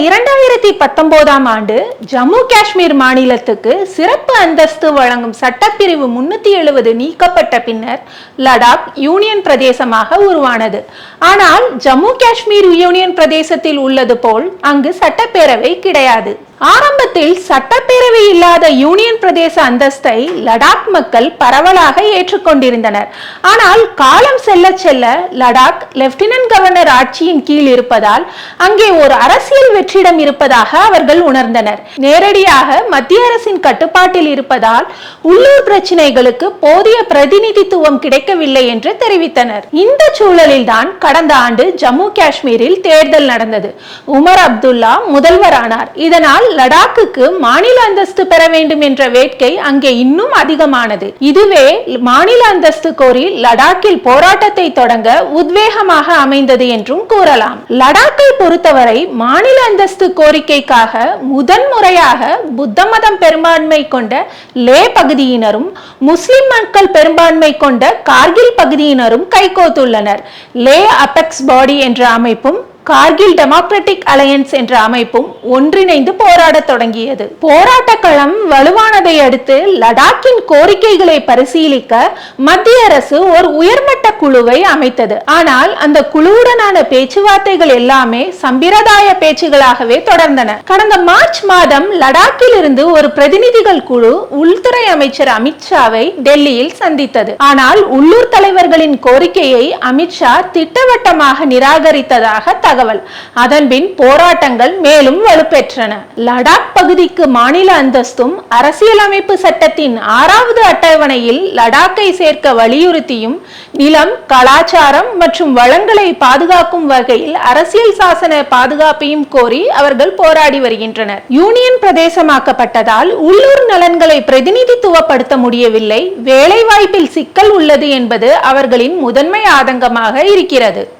2019ஆம் ஆண்டு ஜம்மு காஷ்மீர் மாநிலத்துக்கு சிறப்பு அந்தஸ்து வழங்கும் சட்டப்பிரிவு 370 நீக்கப்பட்ட பின்னர் லடாக் யூனியன் பிரதேசமாக உருவானது. ஆனால் ஜம்மு காஷ்மீர் யூனியன் பிரதேசத்தில் உள்ளது போல் அங்கு சட்டப்பேரவை கிடையாது. ஆரம்பத்தில் சட்டப்பேரவை இல்லாத யூனியன் பிரதேச அந்தஸ்தை லடாக் மக்கள் பரவலாக ஏற்றுக்கொண்டிருந்தனர். ஆனால் காலம் செல்ல செல்ல லடாக் லெப்டினன்ட் கவர்னர் ஆட்சியின் கீழ் இருப்பதால் அங்கே ஒரு அரசியல் வெற்றிடம் இருப்பதாக அவர்கள் உணர்ந்தனர். நேரடியாக மத்திய அரசின் கட்டுப்பாட்டில் இருப்பதால் உள்ளூர் பிரச்சினைகளுக்கு போதிய பிரதிநிதித்துவம் கிடைக்கவில்லை என்று தெரிவித்தனர். இந்த சூழலில் தான் கடந்த ஆண்டு ஜம்மு காஷ்மீரில் தேர்தல் நடந்தது. உமர் அப்துல்லா முதல்வரானார். இதனால் லடாக்குக்கு மாநில அந்தஸ்து பெற வேண்டும் என்ற வேட்கை அங்கே இன்னும் அதிகமானது. இதுவே மாநில அந்தஸ்து கோரி லடாக்கில் போராட்டத்தை தொடங்க உத்வேகமாக அமைந்தது என்றும் கூறலாம். லடாக்கை பொறுத்தவரை மாநில அந்தஸ்து கோரிக்கைக்காக முதன்முறையாக புத்த மதம் பெரும்பான்மை கொண்ட லே பகுதியினரும் முஸ்லிம் மக்கள் பெரும்பான்மை கொண்ட கார்கில் பகுதியினரும் கைகோத்துள்ளனர். லே அபெக்ஸ் பாடி என்ற அமைப்பும் கார்கில் டெமோக்ராட்டிக் அலையன்ஸ் என்ற அமைப்பும் ஒன்றிணைந்து போராட தொடங்கியது. போராட்ட களம் வலுவானதை அடுத்து லடாக்கின் கோரிக்கைகளை பரிசீலிக்க மத்திய அரசு ஒரு உயர்மட்ட குழுவை அமைத்தது. ஆனால் அந்த குழுவுடனான பேச்சுவார்த்தைகள் எல்லாமே சம்பிரதாய பேச்சுகளாகவே தொடர்ந்தன. கடந்த மார்ச் மாதம் லடாக்கில் இருந்து ஒரு பிரதிநிதிகள் குழு உள்துறை அமைச்சர் அமித்ஷாவை டெல்லியில் சந்தித்தது. ஆனால் உள்ளூர் தலைவர்களின் கோரிக்கையை அமித்ஷா திட்டவட்டமாக நிராகரித்ததாக தகவல். அதன்பின் போராட்டங்கள் மேலும் வலுப்பெற்றன. லடாக் பகுதிக்கு மாநில அந்தஸ்தும் அரசியலமைப்பு சட்டத்தின் 6வது அட்டவணையில் லடாக்கை சேர்க்க வலியுறுத்தியும் நிலம், கலாச்சாரம் மற்றும் வளங்களை பாதுகாக்கும் வகையில் அரசியல் சாசன பாதுகாப்பையும் கோரி அவர்கள் போராடி வருகின்றனர். யூனியன் பிரதேசமாக்கப்பட்டதால் உள்ளூர் நலன்களை பிரதிநிதித்துவப்படுத்த முடியவில்லை. வேலைவாய்ப்பில் சிக்கல் உள்ளது என்பது அவர்களின் முதன்மை ஆதங்கமாக இருக்கிறது.